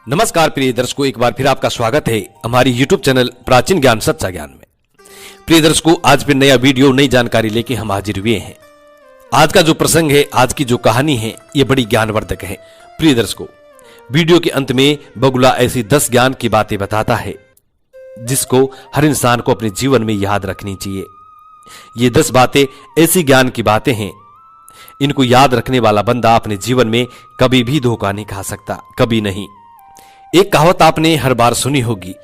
नमस्कार प्रिय दर्शकों, एक बार फिर आपका स्वागत है हमारी YouTube चैनल प्राचीन ज्ञान सच्चा ज्ञान में। प्रिय दर्शकों, आज फिर नया वीडियो, नई जानकारी लेके हम हाजिर हुए हैं। आज का जो प्रसंग है, आज की जो कहानी है, ये बड़ी ज्ञानवर्धक है। प्रिय दर्शकों, वीडियो के अंत में बगुला ऐसी 10 ज्ञान की बातें बताता है जिसको हर इंसान को अपने जीवन में याद रखनी चाहिए। ये 10 बातें ऐसी ज्ञान की बातें हैं, इनको याद रखने वाला बंदा अपने जीवन में कभी भी धोखा नहीं खा सकता, कभी नहीं। एक कहावत आपने हर बार सुनी होगी,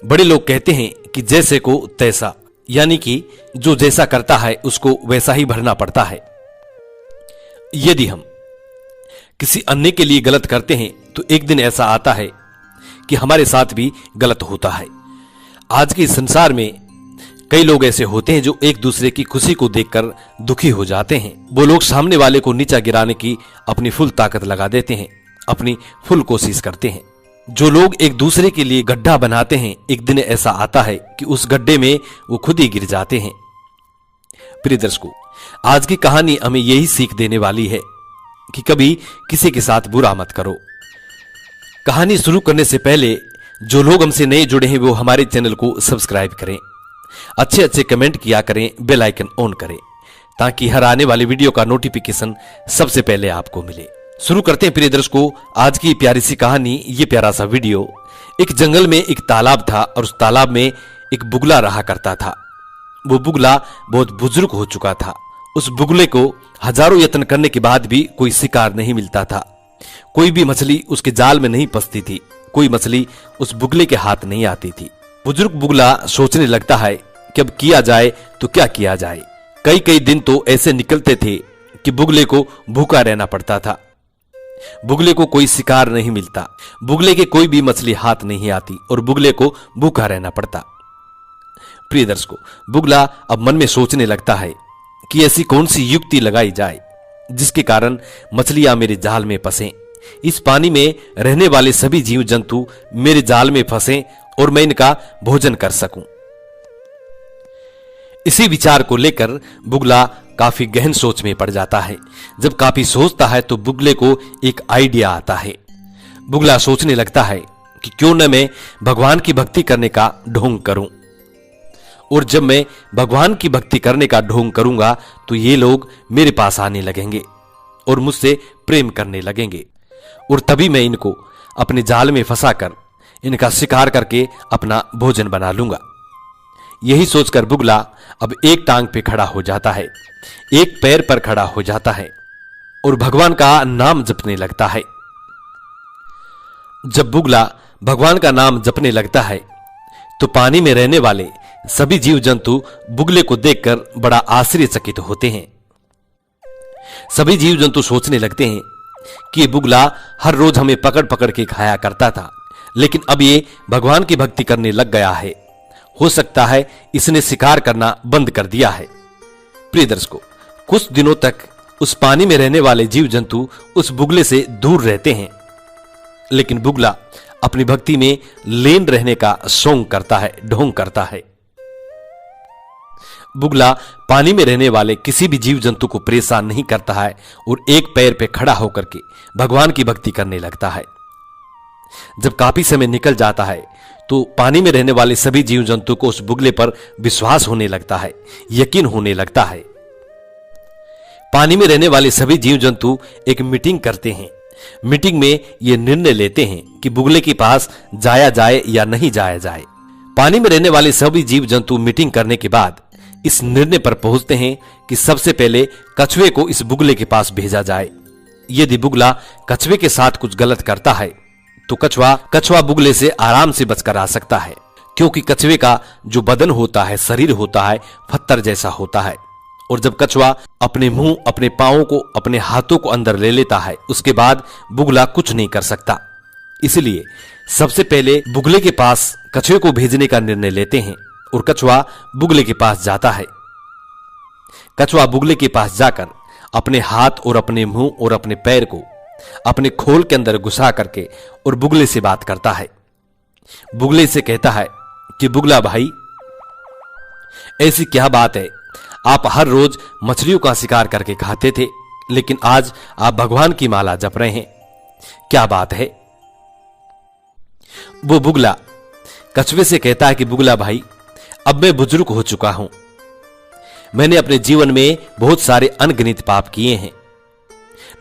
बड़े लोग कहते हैं कि जैसे को तैसा, यानी कि जो जैसा करता है उसको वैसा ही भरना पड़ता है। यदि हम किसी अन्य के लिए गलत करते हैं तो एक दिन ऐसा आता है कि हमारे साथ भी गलत होता है। आज के संसार में कई लोग ऐसे होते हैं जो एक दूसरे की खुशी को देखकर दुखी हो जाते हैं। वो लोग सामने वाले को नीचा गिराने की अपनी फुल ताकत लगा देते हैं, अपनी फुल कोशिश करते हैं। जो लोग एक दूसरे के लिए गड्ढा बनाते हैं, एक दिन ऐसा आता है कि उस गड्ढे में वो खुद ही गिर जाते हैं। प्रिय दर्शकों, आज की कहानी हमें यही सीख देने वाली है कि कभी किसी के साथ बुरा मत करो। कहानी शुरू करने से पहले जो लोग हमसे नए जुड़े हैं वो हमारे चैनल को सब्सक्राइब करें, अच्छे अच्छे कमेंट किया करें, बेल आइकन ऑन करें ताकि हर आने वाली वीडियो का नोटिफिकेशन सबसे पहले आपको मिले। शुरू करते हैं प्रिय दर्शकों आज की प्यारी सी कहानी, ये प्यारा सा वीडियो। एक जंगल में एक तालाब था और उस तालाब में एक बुगला रहा करता था। वो बुगला बहुत बुजुर्ग हो चुका था। उस बुगले को हजारों यत्न करने के बाद भी कोई शिकार नहीं मिलता था। कोई भी मछली उसके जाल में नहीं फंसती थी, कोई मछली उस बुगले के हाथ नहीं आती थी। बुजुर्ग बुगला सोचने लगता है कि अब किया जाए तो क्या किया जाए। कई कई दिन तो ऐसे निकलते थे कि बुगले को भूखा रहना पड़ता था। बुगले को कोई शिकार नहीं मिलता, बुगले के कोई भी मछली हाथ नहीं आती और बुगले को भूखा रहना पड़ता। प्रिय दर्शकों, बुगला अब मन में सोचने लगता है कि ऐसी कौन सी युक्ति लगाई जाए जिसके कारण मछलियां मेरे जाल में फंसें, इस पानी में रहने वाले सभी जीव जंतु मेरे जाल में फंसें और मैं इनका भोजन कर सकूं। इसी विचार को लेकर बुगला काफी गहन सोच में पड़ जाता है। जब काफी सोचता है तो बुगले को एक आइडिया आता है। बुगला सोचने लगता है कि क्यों न मैं भगवान की भक्ति करने का ढोंग करूं, और जब मैं भगवान की भक्ति करने का ढोंग करूंगा तो ये लोग मेरे पास आने लगेंगे और मुझसे प्रेम करने लगेंगे, और तभी मैं इनको अपने जाल में फंसाकर इनका शिकार करके अपना भोजन बना लूंगा। यही सोचकर बुगला अब एक टांग पे खड़ा हो जाता है, एक पैर पर खड़ा हो जाता है और भगवान का नाम जपने लगता है। जब बुगला भगवान का नाम जपने लगता है तो पानी में रहने वाले सभी जीव जंतु बुगले को देखकर बड़ा आश्चर्यचकित होते हैं। सभी जीव जंतु सोचने लगते हैं कि ये बुगला हर रोज हमें पकड़ पकड़ के खाया करता था, लेकिन अब ये भगवान की भक्ति करने लग गया है। हो सकता है इसने शिकार करना बंद कर दिया है। प्रिय दर्शकों, कुछ दिनों तक उस पानी में रहने वाले जीव जंतु उस बुगले से दूर रहते हैं, लेकिन बुगला अपनी भक्ति में लीन रहने का सोंग करता है, ढोंग करता है। बुगला पानी में रहने वाले किसी भी जीव जंतु को परेशान नहीं करता है और एक पैर पे खड़ा होकर के भगवान की भक्ति करने लगता है। जब काफी समय निकल जाता है तो पानी में रहने वाले सभी जीव जंतु को उस बुगले पर विश्वास होने लगता है, यकीन होने लगता है। पानी में रहने वाले सभी जीव जंतु एक मीटिंग करते हैं। मीटिंग में ये निर्णय लेते हैं कि बुगले के पास जाया जाए या नहीं जाया जाए। पानी में रहने वाले सभी जीव जंतु मीटिंग करने के बाद इस निर्णय पर पहुंचते हैं कि सबसे पहले कछुए को इस बुगले के पास भेजा जाए। यदि बुगला कछुए के साथ कुछ गलत करता है तो कछुआ बुगले से आराम से बचकर आ सकता है, क्योंकि कछुए का जो बदन होता है, शरीर होता है, पत्थर जैसा होता है, और जब कछुआ अपने मुंह, अपने पांवों को, अपने हाथों को अंदर ले लेता है, उसके बाद बुगला कुछ नहीं कर सकता। इसलिए सबसे पहले बुगले के पास कछुए को भेजने का निर्णय लेते हैं और कछुआ बुगले के पास जाता है। कछुआ बुगले के पास जाकर अपने हाथ और अपने मुंह और अपने पैर को अपने खोल के अंदर घुसा करके और बुगले से बात करता है। बुगले से कहता है कि बुगला भाई, ऐसी क्या बात है, आप हर रोज मछलियों का शिकार करके खाते थे, लेकिन आज आप भगवान की माला जप रहे हैं, क्या बात है? वो बुगला कछुए से कहता है कि बुगला भाई, अब मैं बुजुर्ग हो चुका हूं। मैंने अपने जीवन में बहुत सारे अनगिनत पाप किए हैं।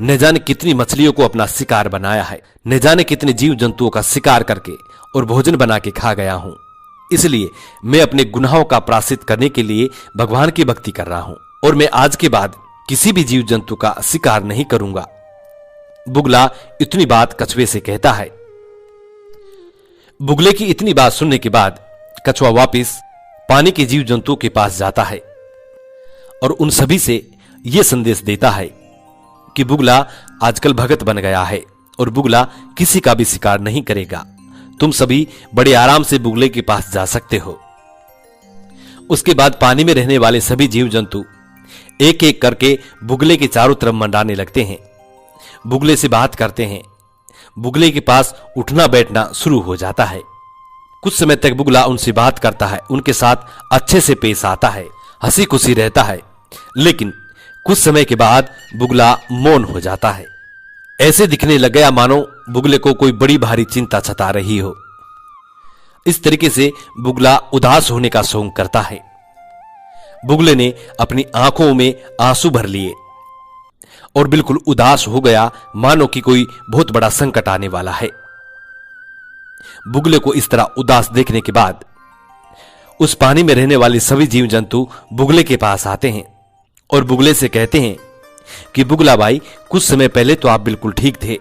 न जाने कितनी मछलियों को अपना शिकार बनाया है, न जाने कितने जीव जंतुओं का शिकार करके और भोजन बना के खा गया हूं। इसलिए मैं अपने गुनाहों का प्रायश्चित करने के लिए भगवान की भक्ति कर रहा हूं और मैं आज के बाद किसी भी जीव जंतु का शिकार नहीं करूंगा। बुगला इतनी बात कछुए से कहता है। बुगले की इतनी बात सुनने के बाद कछुआ वापस पानी के जीव जंतुओं के पास जाता है और उन सभी से यह संदेश देता है कि बुगला आजकल भगत बन गया है और बुगला किसी का भी शिकार नहीं करेगा। तुम सभी बड़े आराम से बुगले के पास जा सकते हो। उसके बाद पानी में रहने वाले सभी जीव जंतु एक एक करके बुगले के चारों तरफ मंडराने लगते हैं, बुगले से बात करते हैं, बुगले के पास उठना बैठना शुरू हो जाता है। कुछ समय तक बुगला उनसे बात करता है, उनके साथ अच्छे से पेश आता है, हंसी खुशी रहता है। लेकिन कुछ समय के बाद बुगला मौन हो जाता है। ऐसे दिखने लग गया मानो बुगले को कोई बड़ी भारी चिंता सता रही हो। इस तरीके से बुगला उदास होने का शौक करता है। बुगले ने अपनी आंखों में आंसू भर लिए और बिल्कुल उदास हो गया, मानो कि कोई बहुत बड़ा संकट आने वाला है। बुगले को इस तरह उदास देखने के बाद उस पानी में रहने वाले सभी जीव जंतु बुगले के पास आते हैं और बुगले से कहते हैं कि बुगला भाई, कुछ समय पहले तो आप बिल्कुल ठीक थे,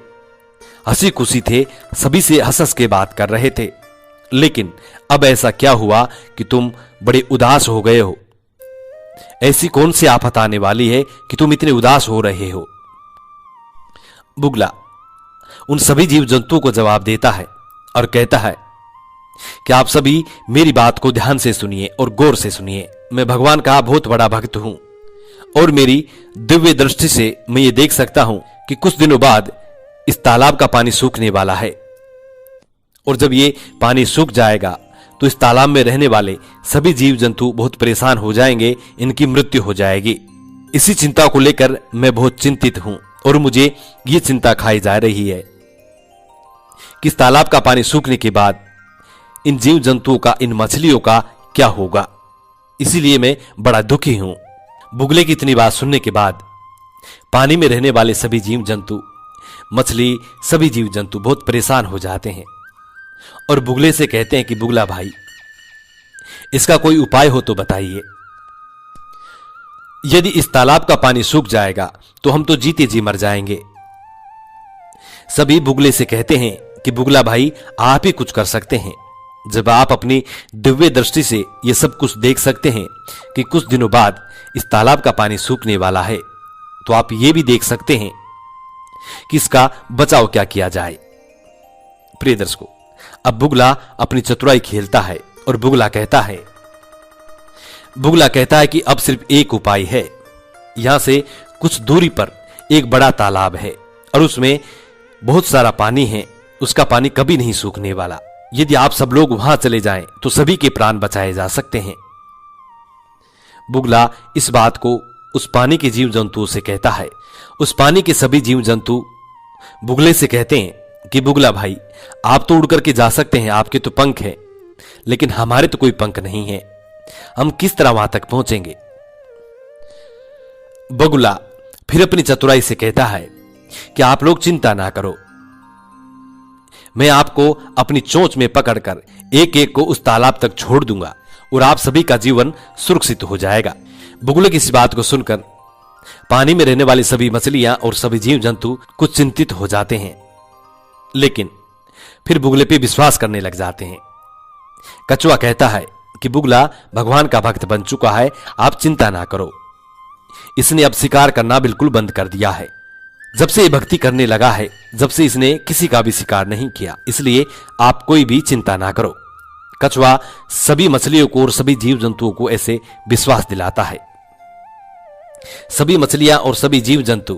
हंसी खुशी थे, सभी से हंस हंस के बात कर रहे थे, लेकिन अब ऐसा क्या हुआ कि तुम बड़े उदास हो गए हो? ऐसी कौन सी आफत आने वाली है कि तुम इतने उदास हो रहे हो? बुगला उन सभी जीव जंतुओं को जवाब देता है और कहता है कि आप सभी मेरी बात को ध्यान से सुनिए और गौर से सुनिए। मैं भगवान का बहुत बड़ा भक्त हूं और मेरी दिव्य दृष्टि से मैं ये देख सकता हूं कि कुछ दिनों बाद इस तालाब का पानी सूखने वाला है और जब ये पानी सूख जाएगा तो इस तालाब में रहने वाले सभी जीव जंतु बहुत परेशान हो जाएंगे, इनकी मृत्यु हो जाएगी। इसी चिंता को लेकर मैं बहुत चिंतित हूं और मुझे ये चिंता खाई जा रही है कि इस तालाब का पानी सूखने के बाद इन जीव जंतुओं का, इन मछलियों का क्या होगा। इसीलिए मैं बड़ा दुखी हूं। बुगले की इतनी बात सुनने के बाद पानी में रहने वाले सभी जीव जंतु, मछली, सभी जीव जंतु बहुत परेशान हो जाते हैं और बुगले से कहते हैं कि बुगला भाई, इसका कोई उपाय हो तो बताइए। यदि इस तालाब का पानी सूख जाएगा तो हम तो जीते जी मर जाएंगे। सभी बुगले से कहते हैं कि बुगला भाई, आप ही कुछ कर सकते हैं। जब आप अपनी दिव्य दृष्टि से यह सब कुछ देख सकते हैं कि कुछ दिनों बाद इस तालाब का पानी सूखने वाला है, तो आप ये भी देख सकते हैं कि इसका बचाव क्या किया जाए। प्रिय दर्शकों, अब बुगला अपनी चतुराई खेलता है और बुगला कहता है कि अब सिर्फ एक उपाय है। यहां से कुछ दूरी पर एक बड़ा तालाब है और उसमें बहुत सारा पानी है। उसका पानी कभी नहीं सूखने वाला। यदि आप सब लोग वहां चले जाएं तो सभी के प्राण बचाए जा सकते हैं। बुगला इस बात को उस पानी के जीव जंतुओं से कहता है। उस पानी के सभी जीव जंतु बुगले से कहते हैं कि बुगला भाई, आप तो उड़ करके जा सकते हैं, आपके तो पंख हैं, लेकिन हमारे तो कोई पंख नहीं है। हम किस तरह वहां तक पहुंचेंगे? बुगला फिर अपनी चतुराई से कहता है कि आप लोग चिंता ना करो, मैं आपको अपनी चोंच में पकड़कर एक एक को उस तालाब तक छोड़ दूंगा और आप सभी का जीवन सुरक्षित हो जाएगा। बुगले की इस बात को सुनकर पानी में रहने वाली सभी मछलियां और सभी जीव जंतु कुछ चिंतित हो जाते हैं, लेकिन फिर बुगले पे विश्वास करने लग जाते हैं। कछुआ कहता है कि बुगला भगवान का भक्त बन चुका है, आप चिंता ना करो। इसने अब शिकार करना बिल्कुल बंद कर दिया है। जब से ये भक्ति करने लगा है, जब से इसने किसी का भी शिकार नहीं किया, इसलिए आप कोई भी चिंता ना करो। कछुआ सभी मछलियों को और सभी जीव जंतुओं को ऐसे विश्वास दिलाता है। सभी मछलियां और सभी जीव जंतु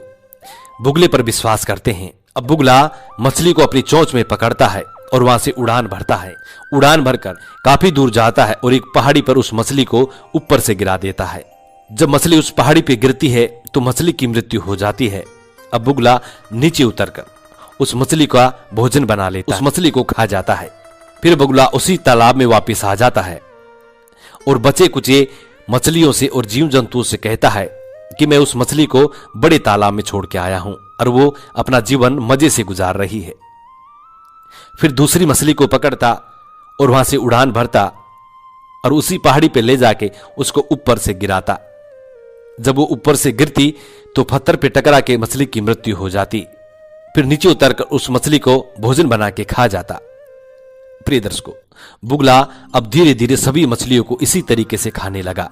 बुगले पर विश्वास करते हैं। अब बुगला मछली को अपनी चोंच में पकड़ता है और वहां से उड़ान भरता है। उड़ान भरकर काफी दूर जाता है और एक पहाड़ी पर उस मछली को ऊपर से गिरा देता है। जब मछली उस पहाड़ी पर गिरती है तो मछली की मृत्यु हो जाती है। अब बुगला नीचे उतरकर उस मछली का भोजन बना लेता है, उस मछली को खा जाता है। फिर बगुला उसी तालाब में वापस आ जाता है और बचे कुचे मछलियों से और जीव जंतुओं से कहता है कि मैं उस मछली को बड़े तालाब में छोड़ के आया हूं और वो अपना जीवन मजे से गुजार रही है। फिर दूसरी मछली को पकड़ता और वहां से उड़ान भरता और उसी पहाड़ी पे ले जाके उसको ऊपर से गिराता। जब वो ऊपर से गिरती तो पत्थर पे टकरा के मछली की मृत्यु हो जाती। फिर नीचे उतरकर उस मछली को भोजन बना के खा जाता। प्रिय दर्शकों, बुगला अब धीरे धीरे सभी मछलियों को इसी तरीके से खाने लगा।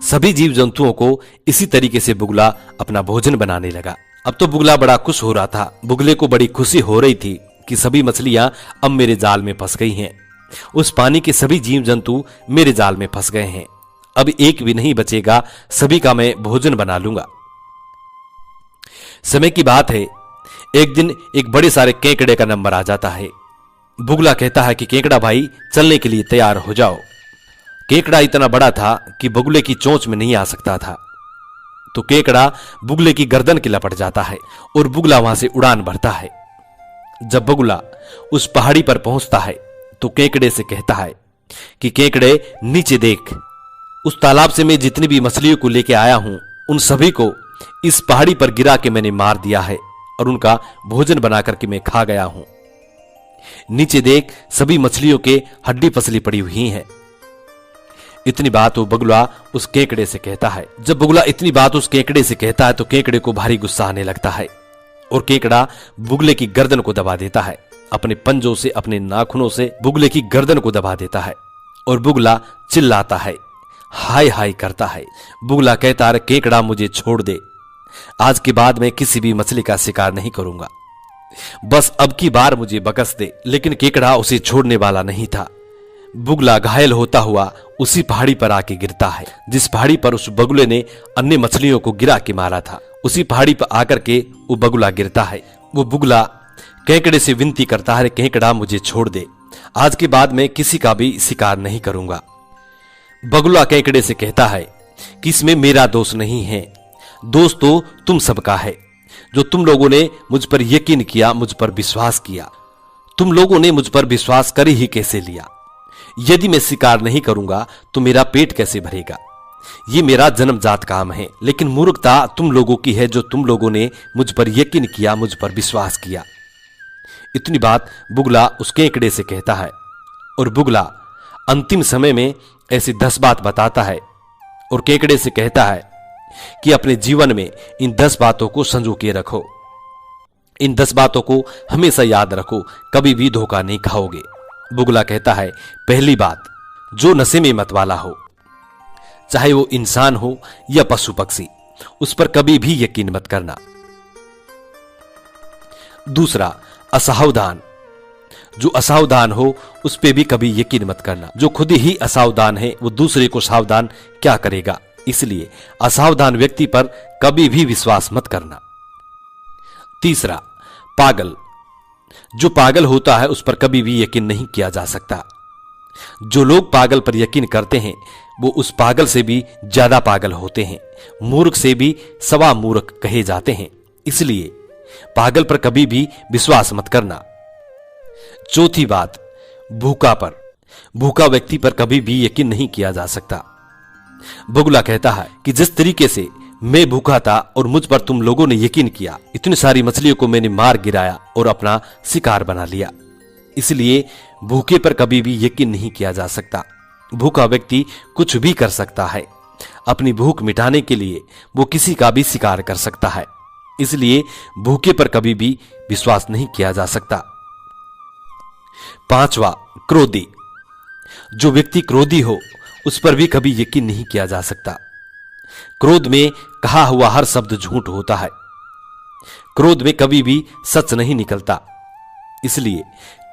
सभी जीव जंतुओं को इसी तरीके से बुगला अपना भोजन बनाने लगा। अब तो बुगला बड़ा खुश हो रहा था। बुगले को बड़ी खुशी हो रही थी कि सभी मछलियां अब मेरे जाल में फंस गई हैं। उस पानी के सभी जीव जंतु मेरे जाल में फंस गए हैं। अब एक भी नहीं बचेगा, सभी का मैं भोजन बना लूंगा। समय की बात है, एक दिन एक बड़े सारे केकड़े का नंबर आ जाता है। बुगला कहता है कि केकड़ा भाई, चलने के लिए तैयार हो जाओ। केकड़ा इतना बड़ा था कि बुगले की चोंच में नहीं आ सकता था, तो केकड़ा बुगले की गर्दन की लपट जाता है और बुगला वहां से उड़ान भरता है। जब बुगला उस पहाड़ी पर पहुंचता है तो केकड़े से कहता है कि केकड़े, नीचे देख, उस तालाब से मैं जितनी भी मछलियों को लेके आया हूं उन सभी को इस पहाड़ी पर गिरा के मैंने मार दिया है और उनका भोजन बना करके मैं खा गया हूं। नीचे देख, सभी मछलियों के हड्डी पसली पड़ी हुई हैं। इतनी बात वो बगुला उस केकड़े से कहता है। जब बगुला इतनी बात उस केकड़े से कहता है तो केकड़े को भारी गुस्सा आने लगता है और केकड़ा बुगले की गर्दन को दबा देता है। अपने पंजों से, अपने नाखूनों से बुगले की गर्दन को दबा देता है और बुगला चिल्लाता है, हाय हाय करता है। बुगला कहता है, केकड़ा मुझे छोड़ दे, आज के बाद मैं किसी भी मछली का शिकार नहीं करूंगा, बस अब की बार मुझे बकस दे। लेकिन केकड़ा उसे छोड़ने वाला नहीं था। बुगला घायल होता हुआ उसी पहाड़ी पर आके गिरता है जिस पहाड़ी पर उस बगुले ने अन्य मछलियों को गिरा के मारा था। उसी पहाड़ी पर आकर के वो बगुला गिरता है। वो बुगला केकड़े से विनती करता है, केकड़ा मुझे छोड़ दे, आज के बाद मैं किसी का भी शिकार नहीं करूंगा। बगुला केकड़े से कहता है कि इसमें मेरा दोष नहीं है, दोष तो तुम सबका है, जो तुम लोगों ने मुझ पर यकीन किया, मुझ पर विश्वास किया। तुम लोगों ने मुझ पर विश्वास कर ही कैसे लिया? यदि मैं शिकार नहीं करूंगा तो मेरा पेट कैसे भरेगा? ये मेरा जन्मजात काम है, लेकिन मूर्खता तुम लोगों की है जो तुम लोगों ने मुझ पर यकीन किया, मुझ पर विश्वास किया। इतनी बात बुगला उस केकड़े से कहता है और बुगला अंतिम समय में ऐसी 10 बात बताता है और केकड़े से कहता है कि अपने जीवन में इन 10 बातों को संजो के रखो, इन 10 बातों को हमेशा याद रखो, कभी भी धोखा नहीं खाओगे। बुगला कहता है, पहली बात, जो नशे में मत वाला हो, चाहे वो इंसान हो या पशु पक्षी, उस पर कभी भी यकीन मत करना। दूसरा, असावधान, जो असावधान हो उस पे भी कभी यकीन मत करना। जो खुद ही असावधान है वो दूसरे को सावधान क्या करेगा, इसलिए असावधान व्यक्ति पर कभी भी विश्वास मत करना। तीसरा, पागल, जो पागल होता है उस पर कभी भी यकीन नहीं किया जा सकता। जो लोग पागल पर यकीन करते हैं वो उस पागल से भी ज्यादा पागल होते हैं, मूर्ख से भी सवा मूर्ख कहे जाते हैं, इसलिए पागल पर कभी भी विश्वास मत करना। चौथी बात, भूखा पर, भूखा व्यक्ति पर कभी भी यकीन नहीं किया जा सकता। बुगला कहता है कि जिस तरीके से मैं भूखा था और मुझ पर तुम लोगों ने यकीन किया, इतनी सारी मछलियों को मैंने मार गिराया और अपना शिकार बना लिया, इसलिए भूखे पर कभी भी यकीन नहीं किया जा सकता। भूखा व्यक्ति कुछ भी कर सकता है, अपनी भूख मिटाने के लिए वो किसी का भी शिकार कर सकता है, इसलिए भूखे पर कभी भी विश्वास नहीं किया जा सकता। पांचवा, क्रोधी, जो व्यक्ति क्रोधी हो उस पर भी कभी यकीन नहीं किया जा सकता। क्रोध में कहा हुआ हर शब्द झूठ होता है, क्रोध में कभी भी सच नहीं निकलता, इसलिए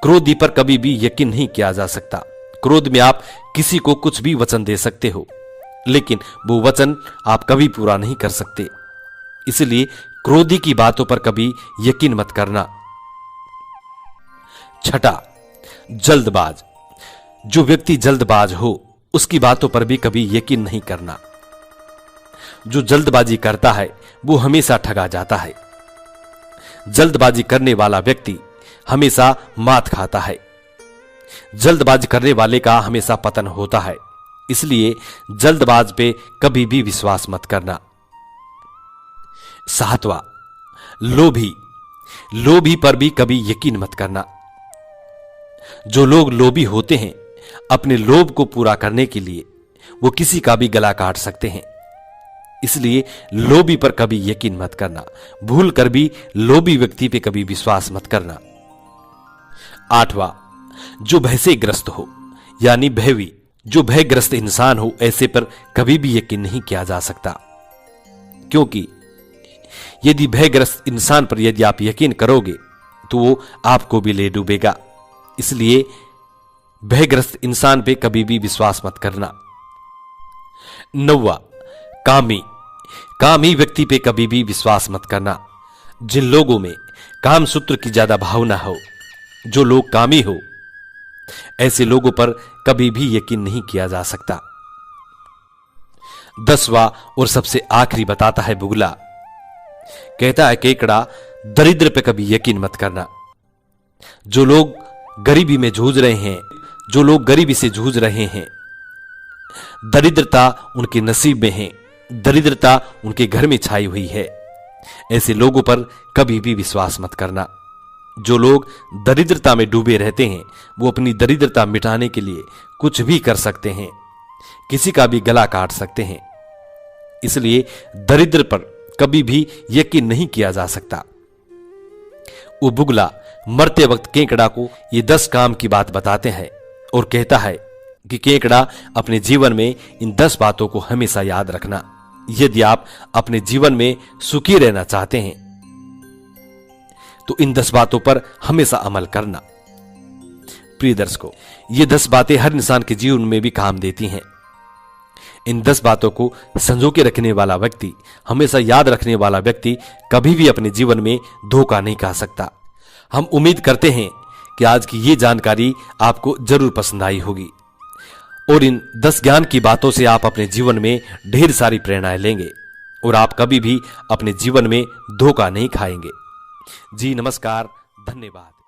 क्रोधी पर कभी भी यकीन नहीं किया जा सकता। क्रोध में आप किसी को कुछ भी वचन दे सकते हो, लेकिन वो वचन आप कभी पूरा नहीं कर सकते, इसलिए क्रोधी की बातों पर कभी यकीन मत करना। छठा, जल्दबाज, जो व्यक्ति जल्दबाज हो उसकी बातों पर भी कभी यकीन नहीं करना। जो जल्दबाजी करता है वो हमेशा ठगा जाता है। जल्दबाजी करने वाला व्यक्ति हमेशा मात खाता है। जल्दबाजी करने वाले का हमेशा पतन होता है, इसलिए जल्दबाज पे कभी भी विश्वास मत करना। 7वां, लोभी पर भी कभी यकीन मत करना। जो लोग लोभी होते हैं, अपने लोभ को पूरा करने के लिए वो किसी का भी गला काट सकते हैं, इसलिए लोभी पर कभी यकीन मत करना। भूल कर भी लोभी व्यक्ति पे कभी विश्वास मत करना। 8वां, जो भय से ग्रस्त हो, यानी भयवी, जो भयग्रस्त इंसान हो, ऐसे पर कभी भी यकीन नहीं किया जा सकता, क्योंकि यदि भयग्रस्त इंसान पर यदि आप यकीन करोगे तो वो आपको भी ले डूबेगा, इसलिए भयग्रस्त इंसान पे कभी भी विश्वास मत करना। 9वां, कामी व्यक्ति पे कभी भी विश्वास मत करना। जिन लोगों में काम सूत्र की ज्यादा भावना हो, जो लोग कामी हो, ऐसे लोगों पर कभी भी यकीन नहीं किया जा सकता। 10वां और सबसे आखिरी बताता है बुगला। कहता है केकड़ा, दरिद्र पे कभी यकीन मत करना। जो लोग गरीबी में जूझ रहे हैं, जो लोग गरीबी से जूझ रहे हैं, दरिद्रता उनके नसीब में है, दरिद्रता उनके घर में छाई हुई है, ऐसे लोगों पर कभी भी विश्वास मत करना। जो लोग दरिद्रता में डूबे रहते हैं, वो अपनी दरिद्रता मिटाने के लिए कुछ भी कर सकते हैं, किसी का भी गला काट सकते हैं, इसलिए दरिद्र पर कभी भी यकीन नहीं किया जा सकता। वो बुगला मरते वक्त केकड़ा को ये 10 काम की बात बताते हैं और कहता है कि केकड़ा, अपने जीवन में इन 10 बातों को हमेशा याद रखना। यदि आप अपने जीवन में सुखी रहना चाहते हैं तो इन 10 बातों पर हमेशा अमल करना। प्रिय दर्शकों, ये 10 बातें हर इंसान के जीवन में भी काम देती हैं। इन 10 बातों को संजो के रखने वाला व्यक्ति, हमेशा याद रखने वाला व्यक्ति कभी भी अपने जीवन में धोखा नहीं खा सकता। हम उम्मीद करते हैं कि आज की ये जानकारी आपको जरूर पसंद आई होगी और इन 10 ज्ञान की बातों से आप अपने जीवन में ढेर सारी प्रेरणाएं लेंगे और आप कभी भी अपने जीवन में धोखा नहीं खाएंगे। जी नमस्कार, धन्यवाद।